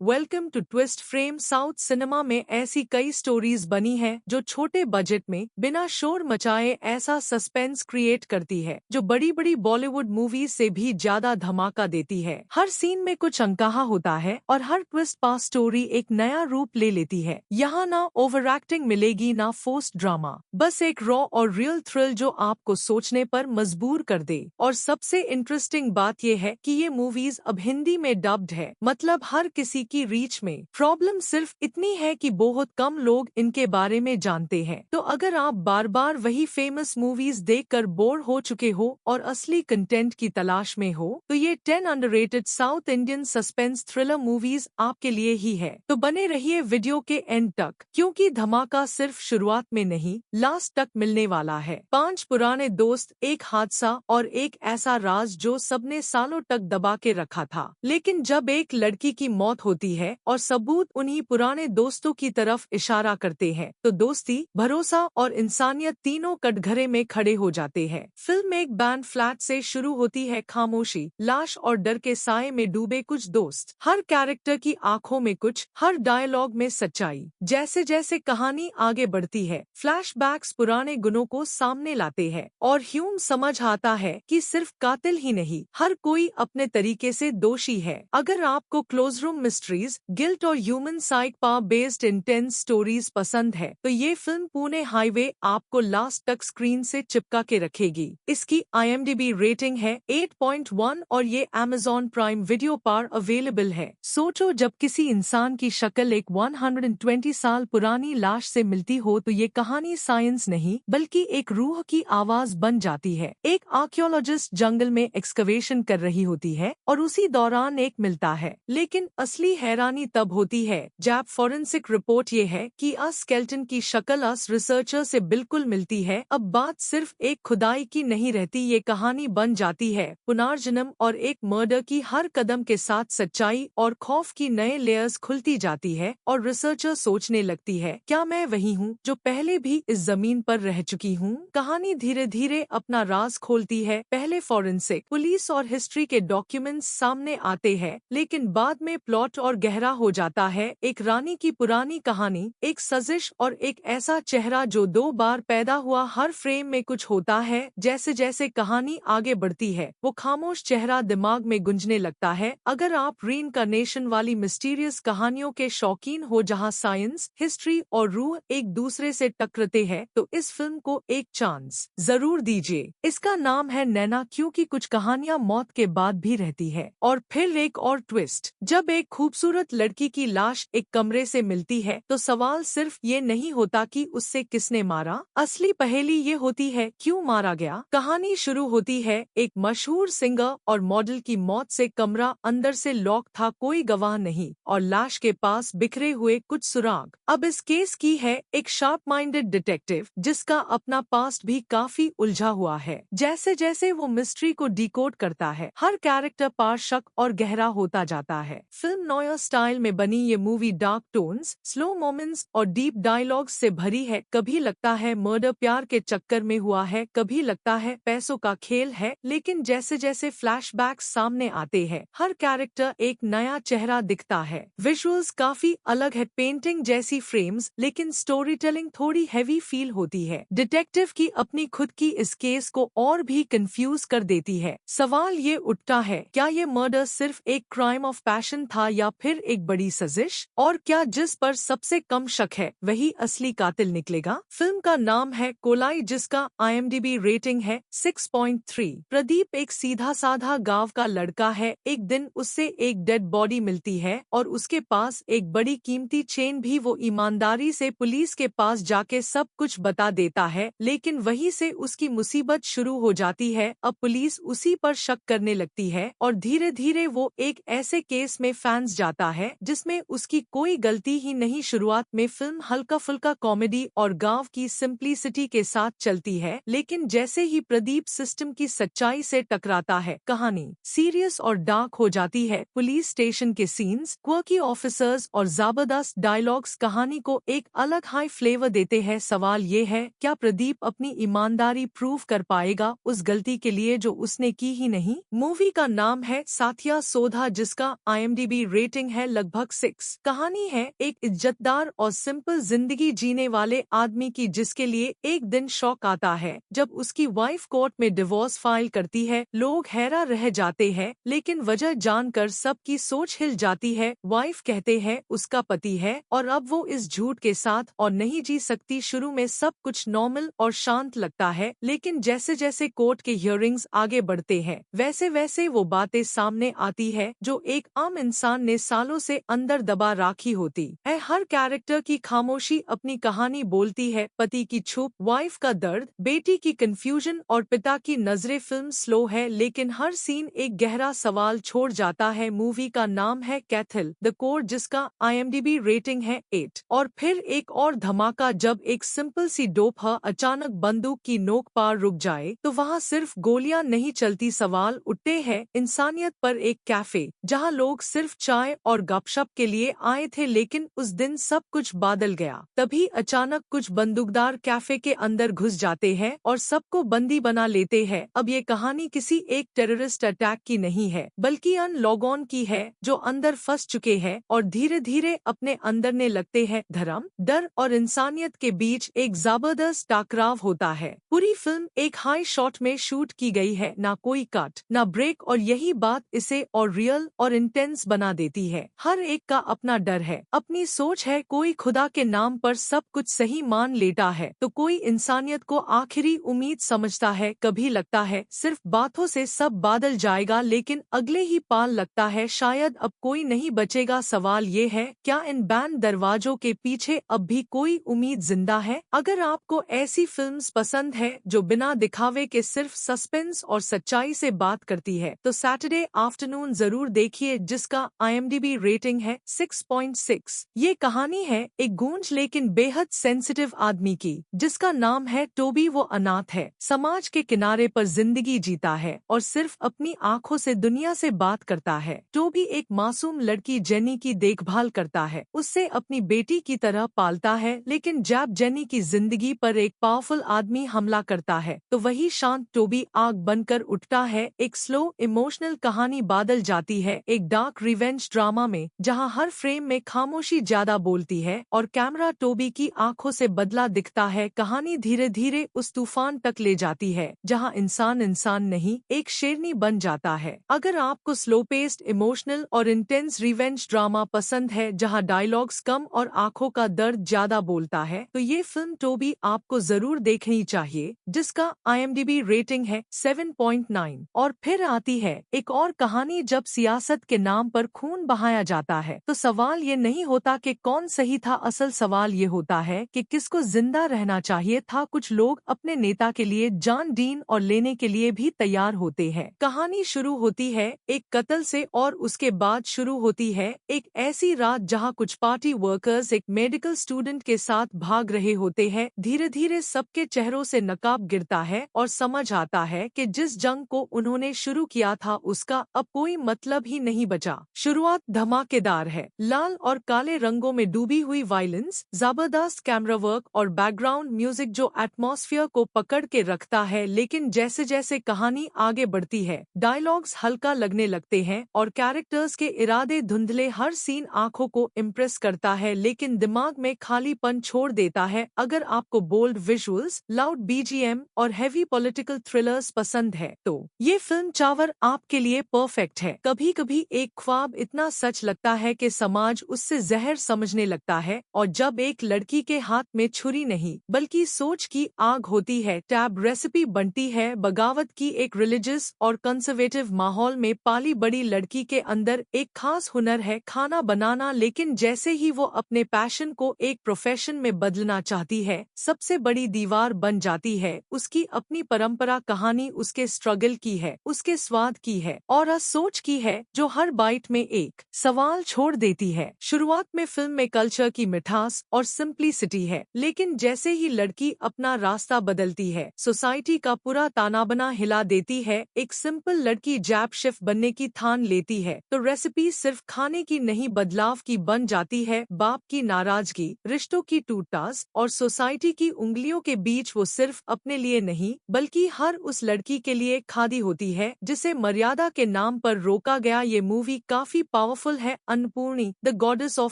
Welcome to twist frame. साउथ cinema में ऐसी कई स्टोरीज बनी हैं जो छोटे बजट में बिना शोर मचाए ऐसा सस्पेंस क्रिएट करती है जो बड़ी बड़ी बॉलीवुड मूवीज से भी ज्यादा धमाका देती है। हर सीन में कुछ अनकहा होता है और हर ट्विस्ट पास स्टोरी एक नया रूप ले लेती है। यहाँ ना ओवर एक्टिंग मिलेगी ना फोर्स्ड ड्रामा, बस एक रॉ और रियल थ्रिल जो आपको सोचने पर मजबूर कर दे। और सबसे इंटरेस्टिंग बात यह है कि ये मूवीज अब हिंदी में डब्ड है, मतलब हर किसी की रीच में। प्रॉब्लम सिर्फ इतनी है कि बहुत कम लोग इनके बारे में जानते हैं। तो अगर आप बार बार वही फेमस मूवीज देखकर बोर हो चुके हो और असली कंटेंट की तलाश में हो, तो ये 10 underrated south Indian suspense thriller movies आपके लिए ही है। तो बने रहिए वीडियो के एंड तक, क्योंकि धमाका सिर्फ शुरुआत में नहीं, लास्ट तक मिलने वाला है। 5 पुराने दोस्त, एक हादसा और एक ऐसा राज जो सबने सालों तक दबा के रखा था। लेकिन जब एक लड़की की मौत होती है और सबूत उन्हीं पुराने दोस्तों की तरफ इशारा करते हैं, तो दोस्ती, भरोसा और इंसानियत तीनों कटघरे में खड़े हो जाते हैं। फिल्म एक बैंड फ्लैट से शुरू होती है। खामोशी, लाश और डर के साए में डूबे कुछ दोस्त, हर कैरेक्टर की आंखों में कुछ, हर डायलॉग में सच्चाई। जैसे जैसे कहानी आगे बढ़ती है, फ्लैशबैक्स पुराने गुनों को सामने लाते हैं और ह्यूम समझ आता है कि सिर्फ कातिल ही नहीं, हर कोई अपने तरीके से दोषी है। अगर आपको क्लोज रूम मिस्ट्रीज, गिल्ट और human psycho based intense stories पसंद है, तो ये फिल्म पुणे हाईवे आपको लास्ट तक स्क्रीन से चिपका के रखेगी। इसकी IMDb रेटिंग है 8.1 और ये Amazon प्राइम वीडियो पर अवेलेबल है। सोचो, जब किसी इंसान की शक्ल एक 120 साल पुरानी लाश से मिलती हो, तो ये कहानी साइंस नहीं बल्कि एक रूह की आवाज बन जाती है। एक आर्कियोलॉजिस्ट जंगल में एक्सकवेशन कर रही होती है और उसी दौरान एक मिलता है। लेकिन असली हैरानी तब होती है जब फॉरेंसिक रिपोर्ट ये है कि स्केलेटन की शक्ल रिसर्चर से बिल्कुल मिलती है। अब बात सिर्फ एक खुदाई की नहीं रहती, ये कहानी बन जाती है पुनर्जन्म और एक मर्डर की। हर कदम के साथ सच्चाई और खौफ की नए लेयर्स खुलती जाती है और रिसर्चर सोचने लगती है, क्या मैं वही हूँ जो पहले भी इस जमीन पर रह चुकी हूँ। कहानी धीरे धीरे अपना राज खोलती है। पहले फॉरेंसिक, पुलिस और हिस्ट्री के डॉक्यूमेंट्स सामने आते हैं, लेकिन बाद में प्लॉट और गहरा हो जाता है। एक रानी की पुरानी कहानी, एक साजिश और एक ऐसा चेहरा जो 2 बार पैदा हुआ। हर फ्रेम में कुछ होता है। जैसे जैसे कहानी आगे बढ़ती है, वो खामोश चेहरा दिमाग में गूंजने लगता है। अगर आप रीइंकार्नेशन वाली मिस्टीरियस कहानियों के शौकीन हो जहां साइंस, हिस्ट्री और रूह एक दूसरे से टकराते हैं, तो इस फिल्म को एक चांस जरूर दीजिए। इसका नाम है नैना, क्योंकि कुछ कहानियां मौत के बाद भी रहती है। और फिर एक और ट्विस्ट, जब एक खूबसूरत लड़की की लाश एक कमरे से मिलती है, तो सवाल सिर्फ ये नहीं होता कि उससे किसने मारा, असली पहेली ये होती है क्यों मारा गया। कहानी शुरू होती है एक मशहूर सिंगर और मॉडल की मौत से। कमरा अंदर से लॉक था, कोई गवाह नहीं और लाश के पास बिखरे हुए कुछ सुराग। अब इस केस की है एक शार्प माइंडेड डिटेक्टिव जिसका अपना पास्ट भी काफी उलझा हुआ है। जैसे जैसे वो मिस्ट्री को डिकोड करता है, हर कैरेक्टर पर शक और गहरा होता जाता है। फिल्म नोयर स्टाइल में बनी ये movie dark tones, slow moments और डीप डायलॉग्स से भरी है। कभी लगता है मर्डर प्यार के चक्कर में हुआ है, कभी लगता है पैसों का खेल है। लेकिन जैसे जैसे फ्लैशबैक्स सामने आते हैं, हर कैरेक्टर एक नया चेहरा दिखता है। विजुअल्स काफी अलग है, पेंटिंग जैसी फ्रेम्स, लेकिन स्टोरी टेलिंग थोड़ी हैवी फील होती है। डिटेक्टिव की अपनी खुद की इस केस को और भी कंफ्यूज कर देती है। सवाल ये उठता है, क्या ये मर्डर सिर्फ एक क्राइम ऑफ पैशन था या फिर एक बड़ी साजिश? और क्या जिस पर सबसे कम शक है वही असली कातिल निकलेगा? फिल्म का नाम है कोलाई, जिसका IMDb रेटिंग है 6.3। प्रदीप एक सीधा साधा गांव का लड़का है। एक दिन उससे एक डेड बॉडी मिलती है और उसके पास एक बड़ी कीमती चेन भी। वो ईमानदारी से पुलिस के पास जाके सब कुछ बता देता है, लेकिन वहीं से उसकी मुसीबत शुरू हो जाती है। अब पुलिस उसी पर शक करने लगती है और धीरे धीरे वो एक ऐसे केस में फंस जाता है जिसमें उसकी कोई गलती ही नहीं। शुरुआत में फिल्म हल्का फुल्का कॉमेडी और गांव की सिंप्लिसिटी के साथ चलती है, लेकिन जैसे ही प्रदीप सिस्टम की सच्चाई से टकराता है, कहानी सीरियस और डार्क हो जाती है। पुलिस स्टेशन के सीन्स, क्वर्की ऑफिसर्स और जबरदस्त डायलॉग्स कहानी को एक अलग हाई फ्लेवर देते हैं। सवाल ये है, क्या प्रदीप अपनी ईमानदारी प्रूव कर पाएगा उस गलती के लिए जो उसने की ही नहीं? मूवी का नाम है साथिया सोधा, जिसका IMDb रेटिंग रेटिंग है लगभग 6। कहानी है एक इज्जतदार और सिंपल जिंदगी जीने वाले आदमी की जिसके लिए एक दिन शौक आता है जब उसकी वाइफ कोर्ट में डिवोर्स फाइल करती है। लोग हैरान रह जाते हैं लेकिन वजह जानकर सबकी सोच हिल जाती है। वाइफ कहते हैं उसका पति है और अब वो इस झूठ के साथ और नहीं जी सकती। शुरू में सब कुछ नॉर्मल और शांत लगता है लेकिन जैसे जैसे कोर्ट के हियरिंग्स आगे बढ़ते हैं वैसे वैसे वो बातें सामने आती है जो एक आम इंसान ने सालों से अंदर दबा राखी होती है। हर कैरेक्टर की खामोशी अपनी कहानी बोलती है। पति की छुप, वाइफ का दर्द, बेटी की कंफ्यूजन और पिता की नजरें। फिल्म स्लो है लेकिन हर सीन एक गहरा सवाल छोड़ जाता है। मूवी का नाम है कैथल द कोर जिसका IMDb रेटिंग है 8। और फिर एक और धमाका जब एक सिंपल सी डोप अचानक बंदूक की नोक पर रुक जाए तो वहाँ सिर्फ गोलियां नहीं चलती। सवाल उठते हैं इंसानियत पर। एक कैफे जहाँ लोग सिर्फ चाय और गपशप के लिए आए थे लेकिन उस दिन सब कुछ बदल गया। तभी अचानक कुछ बंदूकदार कैफे के अंदर घुस जाते हैं और सबको बंदी बना लेते हैं। अब ये कहानी किसी एक टेररिस्ट अटैक की नहीं है बल्कि अन लोगों की है जो अंदर फंस चुके हैं और धीरे धीरे अपने अंदरने लगते हैं। धर्म, डर और इंसानियत के बीच एक जबरदस्त टकराव होता है। पूरी फिल्म एक हाई शॉट में शूट की गई है, ना कोई कट ना ब्रेक, और यही बात इसे और रियल और इंटेंस बना देती है। हर एक का अपना डर है, अपनी सोच है। कोई खुदा के नाम पर सब कुछ सही मान लेता है तो कोई इंसानियत को आखिरी उम्मीद समझता है। कभी लगता है सिर्फ बातों से सब बदल जाएगा लेकिन अगले ही पल लगता है शायद अब कोई नहीं बचेगा। सवाल ये है, क्या इन बैन दरवाजों के पीछे अब भी कोई उम्मीद जिंदा है? अगर आपको ऐसी फिल्म्स पसंद है जो बिना दिखावे के सिर्फ सस्पेंस और सच्चाई से बात करती है तो सैटरडे आफ्टरनून जरूर देखिए जिसका IMDb रेटिंग है 6.6। ये कहानी है एक गूंज लेकिन बेहद सेंसिटिव आदमी की जिसका नाम है टोबी। वो अनाथ है, समाज के किनारे पर जिंदगी जीता है और सिर्फ अपनी आंखों से दुनिया से बात करता है। टोबी एक मासूम लड़की जेनी की देखभाल करता है, उससे अपनी बेटी की तरह पालता है लेकिन जब जेनी की जिंदगी पर एक पावरफुल आदमी हमला करता है तो वही शांत टोबी आग बनकर उठता है। एक स्लो इमोशनल कहानी बदल जाती है एक डार्क रिवेंज ड्रामा में जहां हर फ्रेम में खामोशी ज्यादा बोलती है और कैमरा टोबी की आंखों से बदला दिखता है। कहानी धीरे धीरे उस तूफान तक ले जाती है जहां इंसान इंसान नहीं एक शेरनी बन जाता है। अगर आपको स्लो पेस्ड इमोशनल और इंटेंस रिवेंज ड्रामा पसंद है जहां डायलॉग्स कम और आंखों का दर्द ज्यादा बोलता है तो ये फिल्म टोबी आपको जरूर देखनी चाहिए जिसका IMDb रेटिंग है 7.9। और फिर आती है एक और कहानी जब सियासत के नाम पर खून बहाया जाता है तो सवाल ये नहीं होता कि कौन सही था, असल सवाल ये होता है कि किसको जिंदा रहना चाहिए था। कुछ लोग अपने नेता के लिए जान डीन और लेने के लिए भी तैयार होते हैं। कहानी शुरू होती है एक कत्ल से और उसके बाद शुरू होती है एक ऐसी रात जहां कुछ पार्टी वर्कर्स एक मेडिकल स्टूडेंट के साथ भाग रहे होते हैं। धीरे धीरे सबके चेहरों से नकाब गिरता है और समझ आता है कि जिस जंग को उन्होंने शुरू किया था उसका अब कोई मतलब ही नहीं बचा। शुरुआत धमाकेदार है, लाल और काले रंगों में डूबी हुई वायलेंस, जबरदस्त कैमरा वर्क और बैकग्राउंड म्यूजिक जो एटमॉस्फेयर को पकड़ के रखता है। लेकिन जैसे जैसे कहानी आगे बढ़ती है डायलॉग्स हल्का लगने लगते हैं और कैरेक्टर्स के इरादे धुंधले। हर सीन आंखों को इम्प्रेस करता है लेकिन दिमाग में खालीपन छोड़ देता है। अगर आपको बोल्ड विजुअल्स, लाउड BGM और हेवी पॉलिटिकल थ्रिलर्स पसंद है तो ये फिल्म चावर आपके लिए परफेक्ट है। कभी कभी एक ख्वाब इतना सच लगता है कि समाज उससे जहर समझने लगता है और जब एक लड़की के हाथ में छुरी नहीं बल्कि सोच की आग होती है। टैब रेसिपी बनती है बगावत की एक रिलीजियस और कंजर्वेटिव माहौल में पाली बड़ी लड़की के अंदर एक खास हुनर है खाना बनाना। लेकिन जैसे ही वो अपने पैशन को एक प्रोफेशन में बदलना चाहती है सबसे बड़ी दीवार बन जाती है उसकी अपनी परंपरा। कहानी उसके स्ट्रगल की है, उसके स्वाद की है और सोच की है जो हर बाइट में एक सवाल छोड़ देती है। शुरुआत में फिल्म में कल्चर की मिठास और सिंप्लिसिटी है लेकिन जैसे ही लड़की अपना रास्ता बदलती है सोसाइटी का पूरा तानाबाना हिला देती है। एक सिंपल लड़की जैब शेफ बनने की ठान लेती है तो रेसिपी सिर्फ खाने की नहीं बदलाव की बन जाती है। बाप की नाराजगी, रिश्तों की टूटटास और सोसाइटी की उंगलियों के बीच वो सिर्फ अपने लिए नहीं बल्कि हर उस लड़की के लिए खादी होती है जिसे मर्यादा के नाम पर रोका गया। ये मूवी काफी पावरफुल है Annapoorani, the goddess of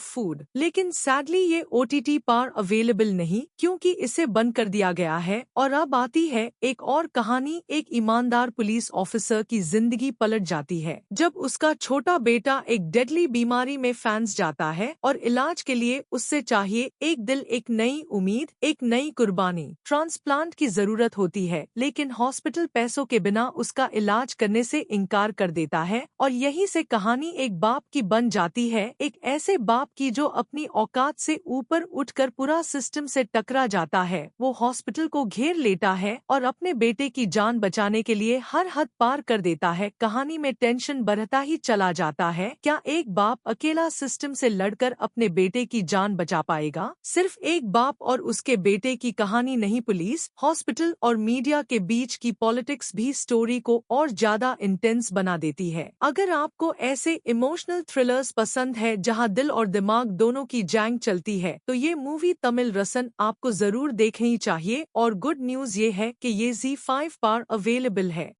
food. लेकिन सैडली ये OTT पर अवेलेबल नहीं, क्योंकि इसे बंद कर दिया गया है। और अब आती है एक और कहानी। एक ईमानदार पुलिस ऑफिसर की जिंदगी पलट जाती है जब उसका छोटा बेटा एक डेडली बीमारी में फंस जाता है और इलाज के लिए उससे चाहिए एक दिल, एक नई उम्मीद, एक नई कुर्बानी। ट्रांसप्लांट की जरूरत होती है, लेकिन हॉस्पिटल पैसों के बिना उसका इलाज करने से इनकार कर देता है। और यहीं से कहानी एक बाप की बन जाती है, एक ऐसे बाप की जो अपनी औकात से ऊपर उठकर पूरा सिस्टम से टकरा जाता है। वो हॉस्पिटल को घेर लेता है और अपने बेटे की जान बचाने के लिए हर हद पार कर देता है। कहानी में टेंशन बढ़ता ही चला जाता है। क्या एक बाप अकेला सिस्टम से लड़कर अपने बेटे की जान बचा पाएगा? सिर्फ एक बाप और उसके बेटे की कहानी नहीं, पुलिस, हॉस्पिटल और मीडिया के बीच की पॉलिटिक्स भी स्टोरी को और ज्यादा इंटेंस बना देती है। अगर आपको ऐसे इमोशनल थ्रिलर्स पसंद है जहां दिल और दिमाग दोनों की जंग चलती है, तो ये मूवी तमिल रसन आपको जरूर देखनी चाहिए। और गुड न्यूज ये है कि ये ZEE5 पर अवेलेबल है।